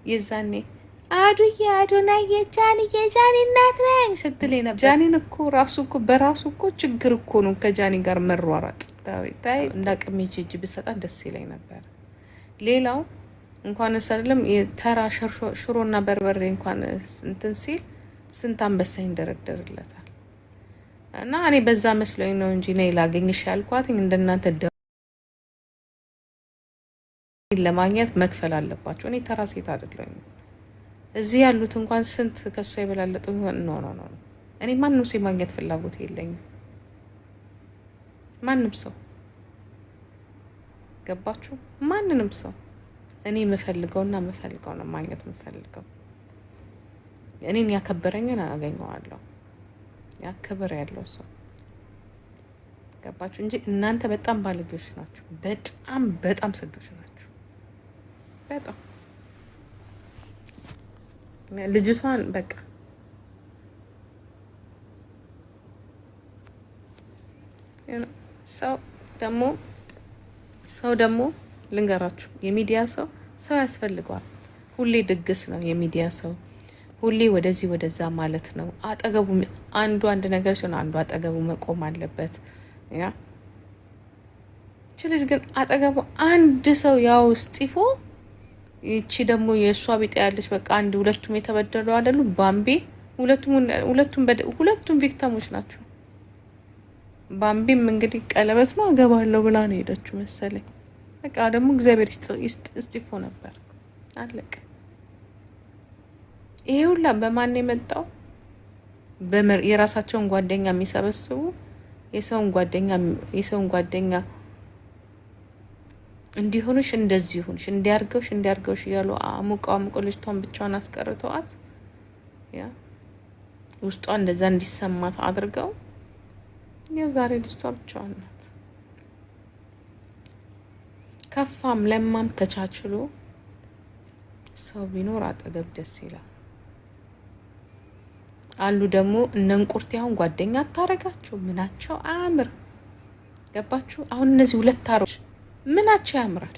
የዛኔ አዱዬ አዶናዬ የጃኒ እናት ነኝ ስትለኝ ነበር። ጃኒን እኮ ራሱ እኮ በራሱ እኮ ችግር እኮ ነው ከጃኒ ጋር መሯሯጥ። ታይ እንዳቅሜ እጅ ብሰጣት ደስ ይለኝ ነበር። ሌላው እንኳን ሰለም የተራ ሽሮና በርበሬ እንኳን እንትን ሲል ስንት አንበሳ ይንደረደርለታል። እና እኔ በዛ መስሎኝ ነው እንጂ እኔ ላገኝሽ ያልኳት እንደናንተ ለማግኘት መክፈል አለባቸው። እኔ ተራ ሴት አይደለሁም። እዚህ ያሉት እንኳን ስንት ከሷ የበላለጡ ነው። እኔ ማንም ሰው የማግኘት ፍላጎት የለኝም። ማንም ሰው ገባችሁ? ማንንም ሰው እኔ የምፈልገውና የምፈልገው ነው ማግኘት የምፈልገው። እኔን ያከበረኝን አገኘዋለሁ። ያከብር ያለው ሰው ገባችሁ? እንጂ እናንተ በጣም ባለጌዎች ናችሁ። በጣም ስዶች ናችሁ። በጣም ልጅቷን በቃ ሰው ደግሞ ልንገራችሁ፣ የሚዲያ ሰው ያስፈልገዋል። ሁሌ ድግስ ነው የሚዲያ ሰው፣ ሁሌ ወደዚህ ወደዛ ማለት ነው። አጠገቡ አንድ ነገር ሲሆን አንዱ አጠገቡ መቆም አለበት። ያ እቺ ልጅ ግን አጠገቡ አንድ ሰው ያው ስጢፎ፣ ይቺ ደግሞ የእሷ ቢጤ ያለች በቃ ሁለቱም የተበደሉ አይደሉ? ባምቤ ሁለቱም ቪክተሞች ናቸው። ባምቤም እንግዲህ ቀለበት ነው አገባለሁ ብላ ነው ሄደችው መሰለኝ። በቃ ደግሞ እግዚአብሔር ስጢፎ ነበር አለቀ። ይሄ ሁላ በማን የመጣው? የራሳቸውን ጓደኛ የሚሰበስቡ የሰውን ጓደኛ እንዲሆንሽ እንደዚህ ይሁንሽ እንዲያርገውሽ እያሉ አሙቀው ልጅቷን ብቻዋን አስቀርተዋት ያ ውስጧ እንደዛ እንዲሰማት አድርገው ያው ዛሬ ልጅቷ ብቻዋን ናት። ከፋም ለማም ተቻችሎ ሰው ቢኖር አጠገብ ደስ ይላል። አሉ ደግሞ እነ እንቁርቴ አሁን ጓደኛ አታረጋቸው። ምናቸው አያምር። ገባችሁ? አሁን እነዚህ ሁለት ታሮች ምናቸው ያምራል።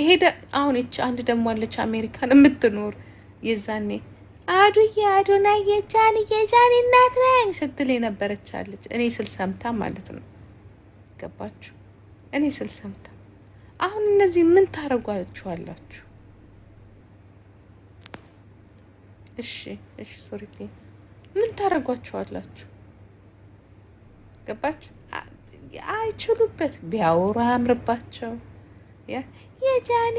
ሄደ አሁን እቺ አንድ ደግሞ አለች አሜሪካን የምትኖር የዛኔ አዱዬ አዶናዬ የጃኒ እናት ነኝ ስትል የነበረች አለች። እኔ ስል ሰምታ ማለት ነው። ገባችሁ? እኔ ስል ሰምታ። አሁን እነዚህ ምን ታረጓችኋላችሁ? እሺ ሶሪ ምን ታረጓችኋላችሁ? ገባችሁ? አይችሉበት ቢያወሩ አያምርባቸው። ያ የጃኒ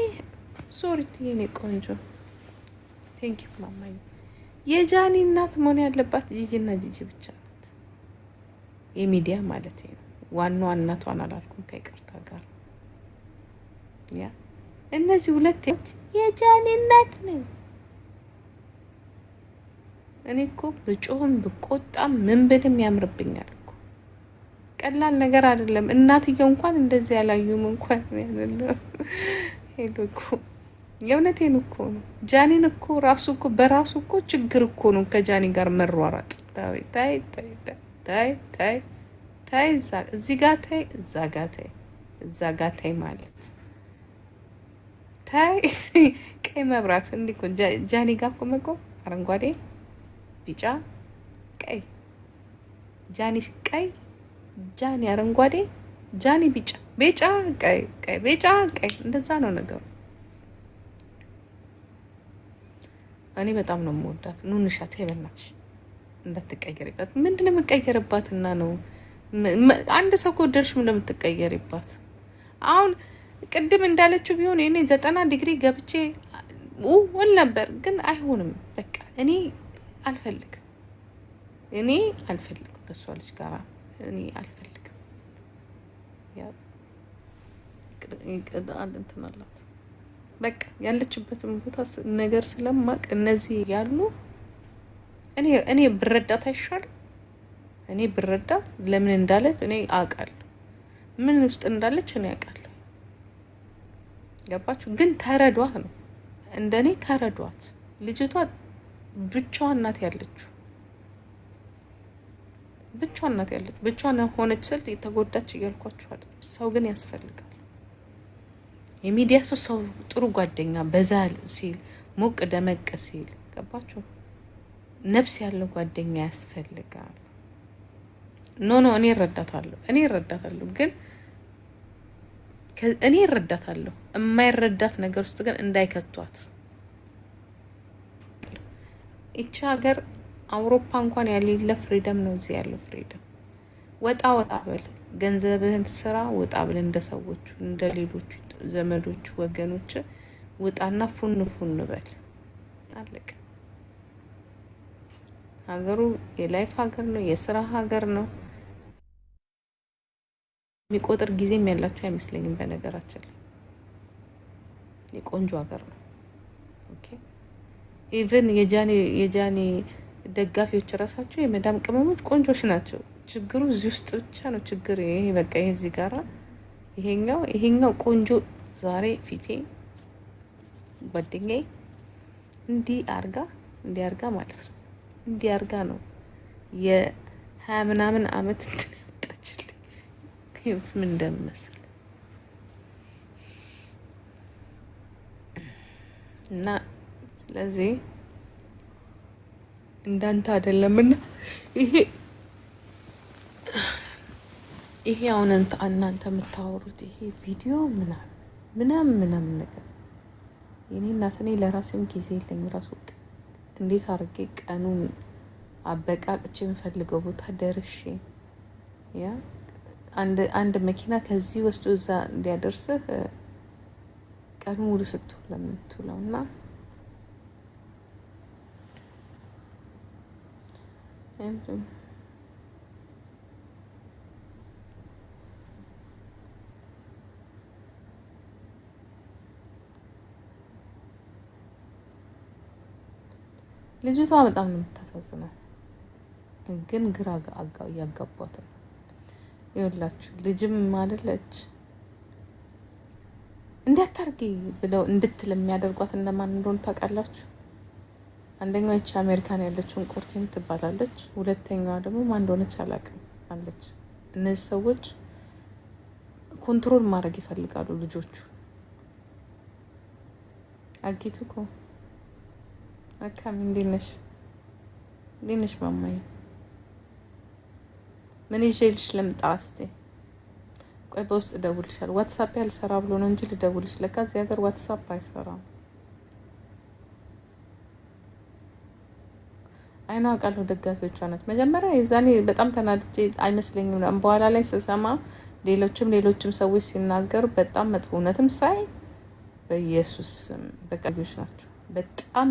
ሶሪ የኔ ቆንጆ ቴንክ ዩ ማማዬ። የጃኒ እናት መሆን ያለባት ጂጂና ጂጂ ብቻ ናት። የሚዲያ ማለት ነው። ዋናዋ እናቷን አላልኩም ከይቅርታ ጋር። ያ እነዚህ ሁለት የጃኒ እናት ነኝ። እኔ እኮ ብጮህም ብቆጣም ምን ብልም ያምርብኛል እኮ። ቀላል ነገር አይደለም። እናትየው እንኳን እንደዚህ ያላዩም እንኳን ያለው ሄዶ እኮ የእውነቴን እኮ ነው። ጃኒን እኮ ራሱ እኮ በራሱ እኮ ችግር እኮ ነው ከጃኒ ጋር መሯሯጥ። ታይ እዚህ ጋር ታይ፣ እዛ ጋር ታይ ማለት ታይ። ቀይ መብራት እንዲህ እኮ ጃኒ ጋር እኮ መቆም አረንጓዴ ቢጫ ቀይ፣ ጃኒ ቀይ፣ ጃኒ አረንጓዴ፣ ጃኒ ቢጫ ቀይ፣ ቢጫ ቀይ፣ እንደዛ ነው ነገሩ። እኔ በጣም ነው የምወዳት። ኑንሻት በእናትሽ እንዳትቀየሪባት። ምንድነው የምትቀየርባትና ነው? አንድ ሰው ከወደድሽ ምን እንደምትቀየሪባት? አሁን ቅድም እንዳለችው ቢሆን እኔ 90 ዲግሪ ገብቼ ወል ነበር፣ ግን አይሆንም። በቃ እኔ አልፈልግም ከሷ ልጅ ጋር እኔ አልፈልግም። ያው ቅዳል እንትን አላት። በቃ ያለችበትን ቦታ ነገር ስለማቅ እነዚህ ያሉ እኔ ብረዳት አይሻልም? እኔ ብረዳት ለምን እንዳለች እኔ አውቃለሁ። ምን ውስጥ እንዳለች እኔ አውቃለሁ። ገባችሁ? ግን ተረዷት ነው። እንደኔ ተረዷት። ልጅቷ ብቻዋን ናት ያለችው። ብቻዋን ሆነች ስል የተጎዳች እያልኳችኋል። ሰው ግን ያስፈልጋል። የሚዲያ ሰው ጥሩ ጓደኛ በዛ ሲል ሞቅ ደመቅ ሲል ገባችሁ? ነፍስ ያለው ጓደኛ ያስፈልጋል። ኖ እኔ እረዳታለሁ ግን እኔ እረዳታለሁ። የማይረዳት ነገር ውስጥ ግን እንዳይከቷት። ይቺ ሀገር አውሮፓ እንኳን ያሌለ ፍሪደም ነው እዚህ ያለው ፍሪደም። ወጣ በል ገንዘብህን ስራ፣ ወጣ ብል እንደ ሰዎቹ እንደ ሌሎቹ ዘመዶቹ ወገኖች ውጣና ፉን በል አለቀ። ሀገሩ የላይፍ ሀገር ነው፣ የስራ ሀገር ነው። የሚቆጥር ጊዜም ያላቸው አይመስለኝም። በነገራችን ላይ የቆንጆ ሀገር ነው። ኦኬ ኢቨን የጃኒ ደጋፊዎች ራሳቸው የመዳም ቅመሞች ቆንጆች ናቸው። ችግሩ እዚህ ውስጥ ብቻ ነው ችግር። ይሄ በቃ እዚህ ጋራ ይሄኛው ቆንጆ ዛሬ ፊቴ ጓደኛዬ እንዲህ አርጋ ማለት ነው እንዲህ አርጋ ነው የ20 ምናምን አመት ያወጣችልኝ። ህይወት ምን እንደምመስል እና ስለዚህ እንዳንተ አይደለምና ይሄ አሁን እናንተ የምታወሩት ይሄ ቪዲዮ ምናምን ነገር የኔ እናት፣ እኔ ለራሴም ጊዜ የለኝ ራሱ እንዴት አድርጌ ቀኑን አበቃቅቼ የምፈልገው ቦታ ደርሼ ያ አንድ መኪና ከዚህ ወስዶ እዛ እንዲያደርስህ ቀኑ ሙሉ ስትውል ለምትውለው እና ልጅቷ በጣም ነው የምታሳዝነው፣ ግን ግራ እያጋቧት ነው። ይኸውላችሁ ልጅም አይደለች እንዲያታርጊ ብለው እንድትል የሚያደርጓት እነማን እንደሆነ ታውቃላችሁ? አንደኛዋ ይቺ አሜሪካን ያለችውን ቁርቴም ትባላለች። ሁለተኛዋ ደግሞ ማን እንደሆነች አላውቅም አለች። እነዚህ ሰዎች ኮንትሮል ማድረግ ይፈልጋሉ ልጆቹ። አጊቱ እኮ አካም እንዴት ነሽ ማማዬ? ምን ይዤልሽ ልምጣ? እስቲ ቆይ በውስጥ እደውልልሻለሁ። ዋትሳፕ ያልሰራ ብሎ ነው እንጂ ልደውልሽ። ለካ እዚህ ሀገር ዋትሳፕ አይሰራም። አይኗ አውቃለሁ። ደጋፊዎቿ ናት። መጀመሪያ የዛኔ በጣም ተናድጄ አይመስለኝም። በኋላ ላይ ስሰማ ሌሎችም ሰዎች ሲናገሩ በጣም መጥፎ እውነትም ሳይ በኢየሱስ በቃ ልጆች ናቸው በጣም